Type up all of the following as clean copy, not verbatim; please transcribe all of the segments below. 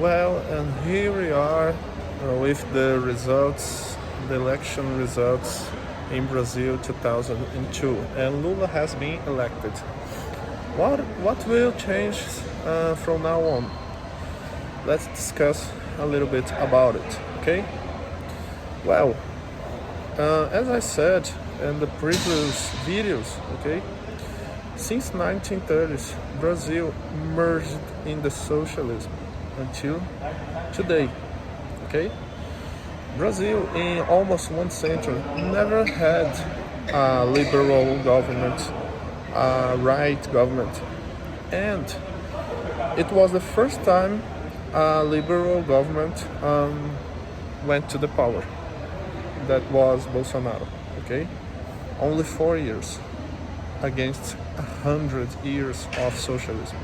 Well, and here we are with the results, the election results in Brazil 2002, and Lula has been elected. What will change from now on? Let's discuss a little bit about it, okay? Well, as I said in the previous videos, okay, since 1930s, Brazil merged in the socialism until today, okay? Brazil in almost one century never had a liberal government, a right government, and it was the first time a liberal government went to the power. That was Bolsonaro, okay? Only 4 years against 100 years of socialism,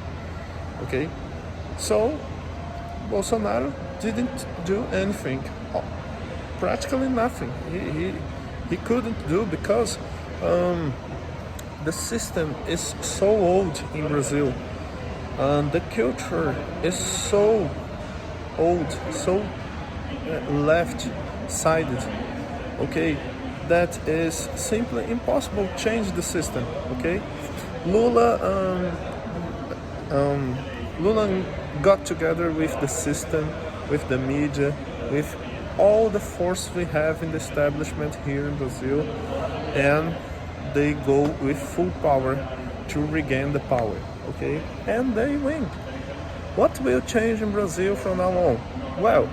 okay? So Bolsonaro didn't do anything, practically nothing. He couldn't do because the system is so old in Brazil, and the culture is so old, so left-sided. Okay, that is simply impossible to change the system. Okay, Lula Lula got together with the system, with the media, with all the force we have in the establishment here in Brazil, and they go with full power to regain the power, okay? And they win. What will change in Brazil from now on? Well,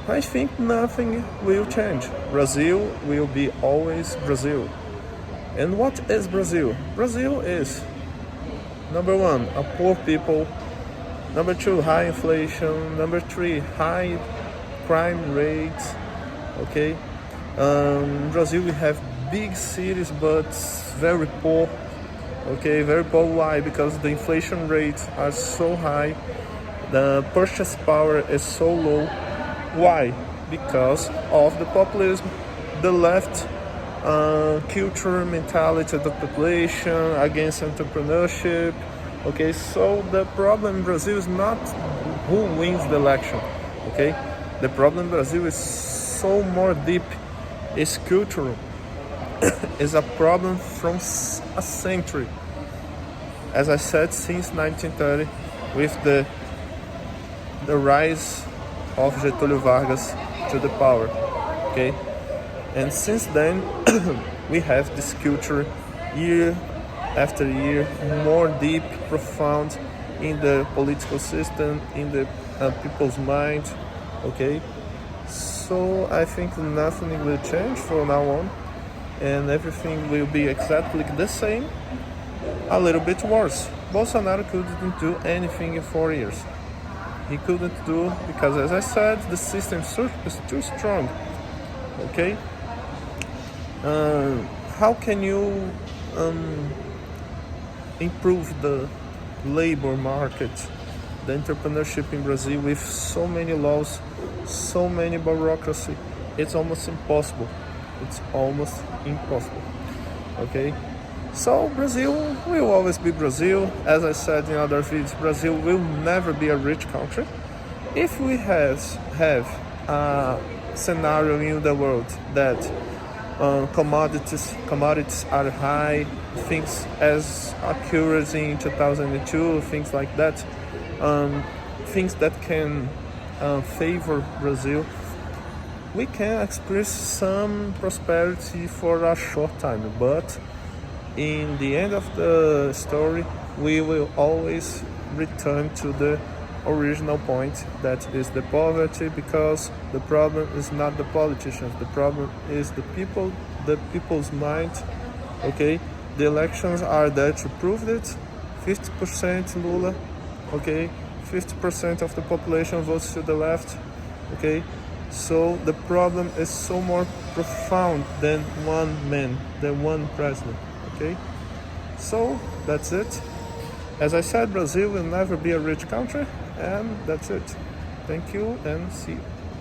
I think nothing will change. Brazil will be always Brazil. And what is Brazil? Brazil is, number one, a poor people. Number two, high inflation. Number three, high crime rates. Okay, Brazil we have big cities but very poor. Okay, very poor. Why? Because the inflation rates are so high. The purchase power is so low. Why? Because of the populism, the left culture mentality of the population against entrepreneurship. Okay, so the problem in Brazil is not who wins the election. Okay, the problem in Brazil is so more deep. It's cultural. It's a problem from a century. As I said, since 1930, with the rise of Getúlio Vargas to the power. Okay, and since then we have this culture year after year, more deep, profound in the political system, in the people's mind. Okay, so I think nothing will change from now on, and everything will be exactly the same, a little bit worse. Bolsonaro couldn't do anything in 4 years. He couldn't do because, as I said, the system is too strong. Okay, how can you improve the labor market, the entrepreneurship in Brazil with so many laws, so many bureaucracy? It's almost impossible. It's almost impossible. Okay, so Brazil will always be Brazil. As I said in other videos, Brazil will never be a rich country. If we have a scenario in the world that commodities are high, things as occurred in 2002, things like that, things that can favor Brazil, we can experience some prosperity for a short time, but in the end of the story, we will always return to the original point, that is the poverty, because the problem is not the politicians, the problem is the people, the people's mind. Okay, the elections are there to prove it. 50% Lula, okay, 50% of the population votes to the left. Okay, so the problem is so more profound than one man, than one president. Okay, so that's it. As I said, Brazil will never be a rich country, and that's it. Thank you and see you.